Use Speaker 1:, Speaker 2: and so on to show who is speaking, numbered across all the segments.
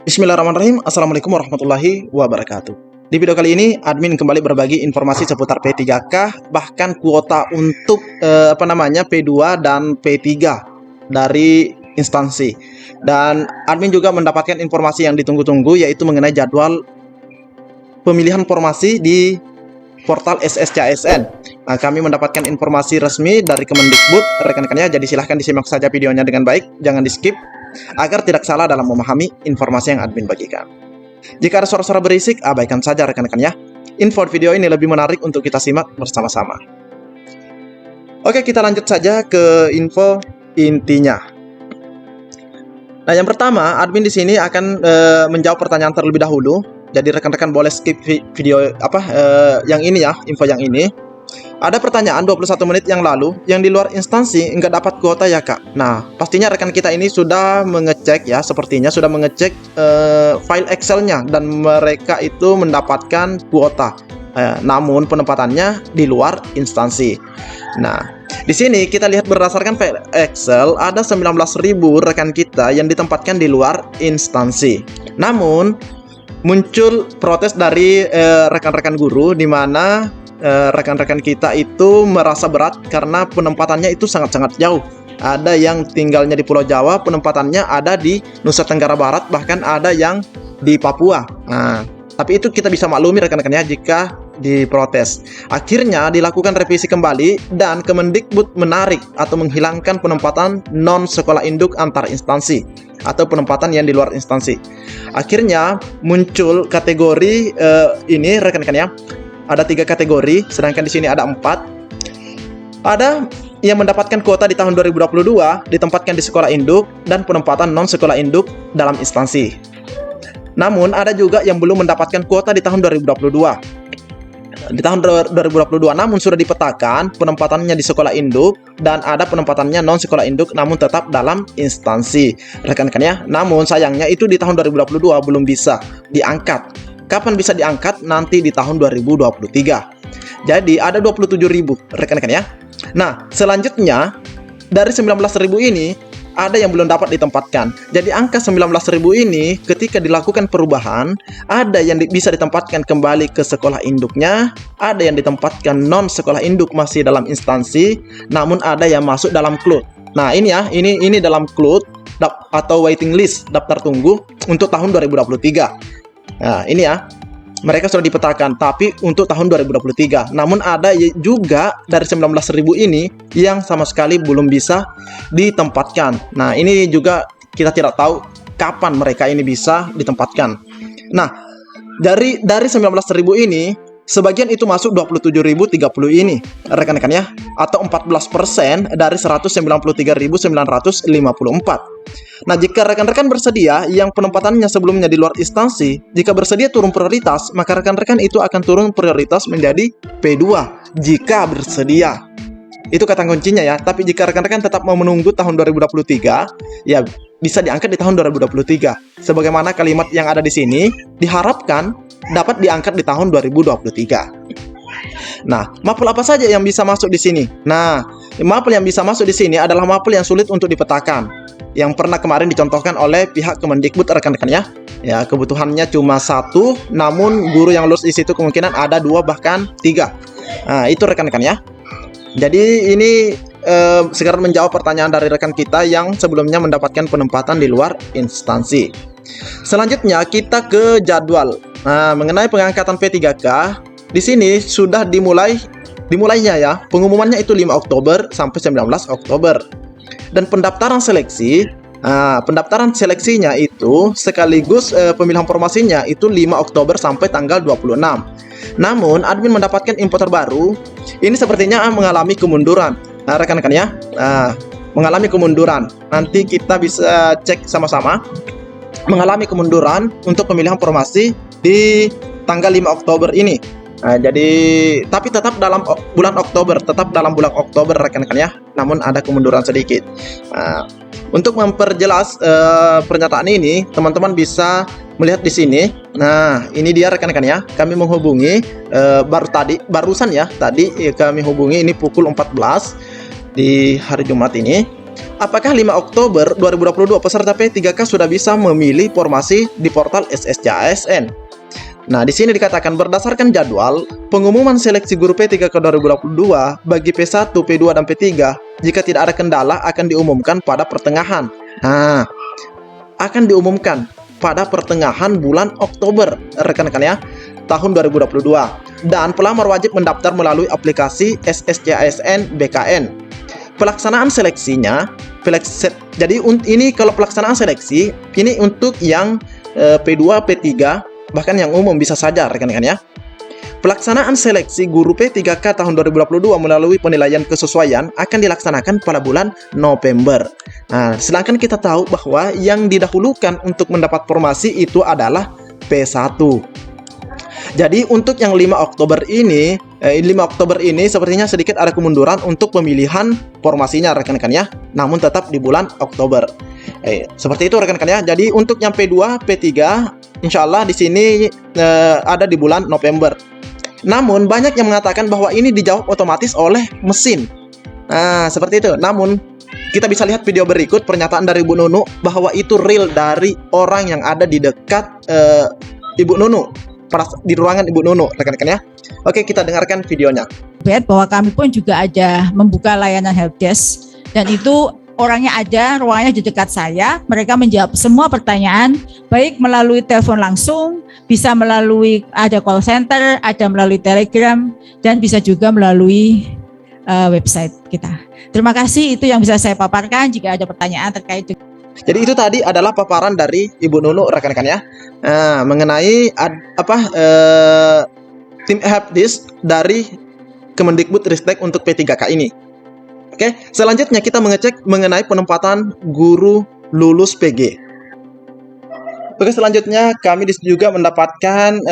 Speaker 1: Bismillahirrahmanirrahim. Assalamualaikum warahmatullahi wabarakatuh. Di video kali ini, admin kembali berbagi informasi seputar P3K, bahkan kuota untuk P2 dan P3 dari instansi. Dan admin juga mendapatkan informasi yang ditunggu-tunggu, yaitu mengenai jadwal pemilihan formasi di portal SSCASN. Nah, kami mendapatkan informasi resmi dari Kemendikbud, rekan-rekannya, jadi silahkan disimak saja videonya dengan baik, jangan di-skip, agar tidak salah dalam memahami informasi yang admin bagikan. Jika ada suara-suara berisik, abaikan saja rekan-rekan ya. Info video ini lebih menarik untuk kita simak bersama-sama. Oke, kita lanjut saja ke info intinya. Nah, yang pertama, admin di sini akan menjawab pertanyaan terlebih dahulu. Jadi rekan-rekan boleh skip video yang ini ya, info yang ini. Ada pertanyaan 21 menit yang lalu, yang di luar instansi nggak dapat kuota ya kak. Nah, pastinya rekan kita ini sudah mengecek ya, sepertinya sudah mengecek file Excel-nya dan mereka itu mendapatkan kuota. Namun penempatannya di luar instansi. Nah, di sini kita lihat berdasarkan file Excel ada 19.000 rekan kita yang ditempatkan di luar instansi. Namun muncul protes dari rekan-rekan guru di mana rekan-rekan kita itu merasa berat karena penempatannya itu sangat-sangat jauh. Ada yang tinggalnya di Pulau Jawa, penempatannya ada di Nusa Tenggara Barat, bahkan ada yang di Papua. Nah, tapi itu kita bisa maklumi rekan-rekannya jika diprotes. Akhirnya dilakukan revisi kembali dan Kemendikbud menarik atau menghilangkan penempatan non sekolah induk antar instansi atau penempatan yang di luar instansi. Akhirnya muncul kategori ini rekan-rekannya. Ada 3 kategori, sedangkan di sini ada 4. Ada yang mendapatkan kuota di tahun 2022 ditempatkan di sekolah induk dan penempatan non sekolah induk dalam instansi. Namun ada juga yang belum mendapatkan kuota di tahun 2022. Di tahun 2022 namun sudah dipetakan penempatannya di sekolah induk dan ada penempatannya non sekolah induk namun tetap dalam instansi. Rekan-rekan ya, namun sayangnya itu di tahun 2022 belum bisa diangkat. Kapan bisa diangkat? Nanti di tahun 2023. Jadi ada 27.000 rekan-rekan ya. Nah, selanjutnya dari 19.000 ini ada yang belum dapat ditempatkan. Jadi angka 19.000 ini ketika dilakukan perubahan, ada yang bisa ditempatkan kembali ke sekolah induknya, ada yang ditempatkan non sekolah induk masih dalam instansi, namun ada yang masuk dalam KLUT. Nah, ini ya, ini dalam KLUT atau waiting list, daftar tunggu untuk tahun 2023. Nah, ini ya, mereka sudah dipetakan, tapi untuk tahun 2023. Namun ada juga dari 19.000 ini yang sama sekali belum bisa ditempatkan. Nah, ini juga kita tidak tahu kapan mereka ini bisa ditempatkan. Nah, dari 19.000 ini, sebagian itu masuk 27.030 ini, rekan-rekan ya, atau 14% dari 193.954. Nah, jika rekan-rekan bersedia yang penempatannya sebelumnya di luar instansi, jika bersedia turun prioritas, maka rekan-rekan itu akan turun prioritas menjadi P2 jika bersedia. Itu kata kuncinya ya. Tapi jika rekan-rekan tetap mau menunggu tahun 2023, ya bisa diangkat di tahun 2023. Sebagaimana kalimat yang ada di sini, diharapkan dapat diangkat di tahun 2023. Nah, mapel apa saja yang bisa masuk di sini? Nah, mapel yang bisa masuk di sini adalah mapel yang sulit untuk dipetakan, yang pernah kemarin dicontohkan oleh pihak Kemendikbud rekan-rekan ya. Ya, kebutuhannya cuma 1, namun guru yang lulus di situ kemungkinan ada 2 bahkan 3. Nah, itu rekan-rekan ya. Jadi ini sekedar menjawab pertanyaan dari rekan kita yang sebelumnya mendapatkan penempatan di luar instansi. Selanjutnya kita ke jadwal. Nah, mengenai pengangkatan P3K, di sini sudah dimulainya ya. Pengumumannya itu 5 Oktober sampai 19 Oktober. Dan pendaftaran seleksinya itu sekaligus pemilihan formasinya itu 5 Oktober sampai tanggal 26. Namun admin mendapatkan info terbaru, ini sepertinya mengalami kemunduran. Nah, rekan-rekan ya, mengalami kemunduran. Nanti kita bisa cek sama-sama. Mengalami kemunduran untuk pemilihan formasi di tanggal 5 Oktober ini. Nah, jadi tapi tetap dalam bulan Oktober, rekan-rekan ya. Namun ada kemunduran sedikit. Nah, untuk memperjelas pernyataan ini, teman-teman bisa melihat di sini. Nah, ini dia rekan-rekan ya. Kami menghubungi barusan ya. Tadi kami hubungi ini pukul 14 di hari Jumat ini. Apakah 5 Oktober 2022 peserta P3K sudah bisa memilih formasi di portal SSC-ASN? Nah, di sini dikatakan berdasarkan jadwal pengumuman seleksi guru P3K 2022 bagi P1, P2, dan P3, jika tidak ada kendala akan diumumkan pada pertengahan. Nah, akan diumumkan pada pertengahan bulan Oktober, rekan-rekan ya, tahun 2022. Dan pelamar wajib mendaftar melalui aplikasi SSC-ASN BKN. Pelaksanaan seleksinya, jadi ini kalau pelaksanaan seleksi, ini untuk yang P2, P3, bahkan yang umum bisa saja rekan-rekan ya. Pelaksanaan seleksi guru P3K tahun 2022 melalui penilaian kesesuaian akan dilaksanakan pada bulan November. Nah, sedangkan kita tahu bahwa yang didahulukan untuk mendapat formasi itu adalah P1. Jadi untuk yang 5 Oktober ini sepertinya sedikit ada kemunduran untuk pemilihan formasinya rekan-rekan ya. Namun tetap di bulan Oktober. Seperti itu rekan-rekan ya. Jadi untuk yang P2, P3 insya Allah di sini ada di bulan November. Namun banyak yang mengatakan bahwa ini dijawab otomatis oleh mesin. Nah, seperti itu. Namun kita bisa lihat video berikut pernyataan dari Ibu Nunu bahwa itu real dari orang yang ada di dekat Ibu Nunu. Di ruangan Ibu Nunu, rekan-rekan ya. Oke, kita dengarkan videonya.
Speaker 2: Bahwa kami pun juga ada membuka layanan helpdesk dan itu orangnya ada, ruangannya di dekat saya. Mereka menjawab semua pertanyaan, baik melalui telepon langsung, bisa melalui ada call center, ada melalui Telegram, dan bisa juga melalui website kita. Terima kasih, itu yang bisa saya paparkan. Jika ada pertanyaan terkait dengan.
Speaker 1: Jadi itu tadi adalah paparan dari Ibu Nunu rekan-rekan ya, mengenai tim helpdesk dari Kemendikbud Ristek untuk P3K ini. Oke, selanjutnya kita mengecek mengenai penempatan guru lulus PG. Oke, selanjutnya kami juga mendapatkan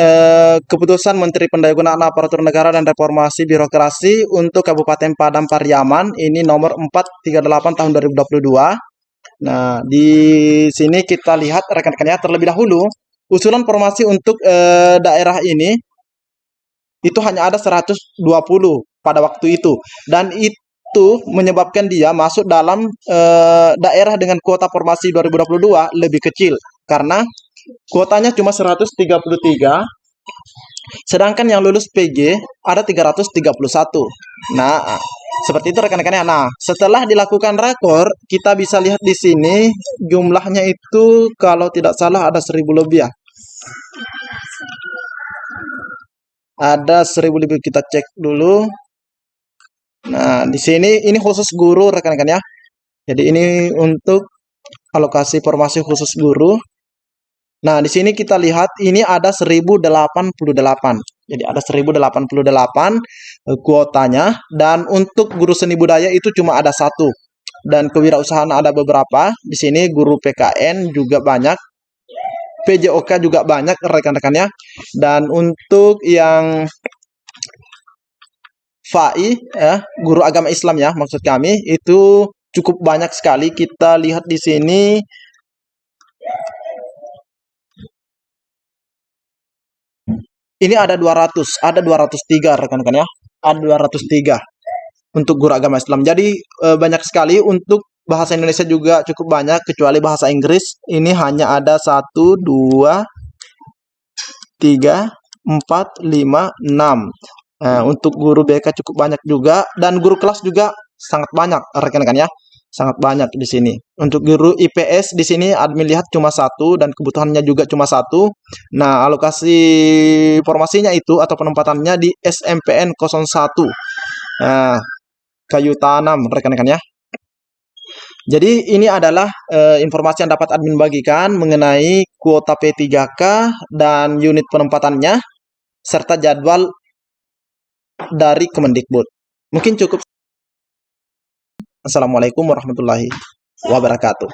Speaker 1: keputusan Menteri Pendayagunaan Aparatur Negara dan Reformasi Birokrasi untuk Kabupaten Padang Pariaman, ini nomor 438 tahun 2022. Nah, di sini kita lihat rekan-rekannya terlebih dahulu, usulan formasi untuk daerah ini itu hanya ada 120 pada waktu itu. Dan itu menyebabkan dia masuk dalam daerah dengan kuota formasi 2022 lebih kecil. Karena kuotanya cuma 133, sedangkan yang lulus PG ada 331. Nah, seperti itu rekan-rekannya. Nah, setelah dilakukan rakor, kita bisa lihat di sini jumlahnya itu kalau tidak salah ada 1000 lebih ya. Ada 1000 lebih, kita cek dulu. Nah, di sini ini khusus guru rekan-rekan ya. Jadi ini untuk alokasi formasi khusus guru. Nah, di sini kita lihat ini ada 1088. Jadi ada 1088 kuotanya, dan untuk guru seni budaya itu cuma ada 1. Dan kewirausahaan ada beberapa. Di sini guru PKN juga banyak. PJOK juga banyak rekan-rekannya. Dan untuk yang FAI ya, guru agama Islam ya, maksud kami itu cukup banyak sekali. Kita lihat di sini ini ada 203 rekan-rekan ya. Ada 203 untuk guru agama Islam. Jadi banyak sekali. Untuk bahasa Indonesia juga cukup banyak, kecuali bahasa Inggris. Ini hanya ada 1, 2, 3, 4, 5, 6. Untuk guru BK cukup banyak juga, dan guru kelas juga sangat banyak rekan-rekan ya. Sangat banyak di sini. Untuk guru IPS di sini admin lihat cuma 1 dan kebutuhannya juga cuma 1. Nah, alokasi formasinya itu atau penempatannya di SMPN 01. Nah, Kayu Tanam rekan-rekan ya. Jadi ini adalah informasi yang dapat admin bagikan mengenai kuota P3K dan unit penempatannya serta jadwal dari Kemendikbud. Mungkin cukup. Assalamualaikum warahmatullahi wabarakatuh.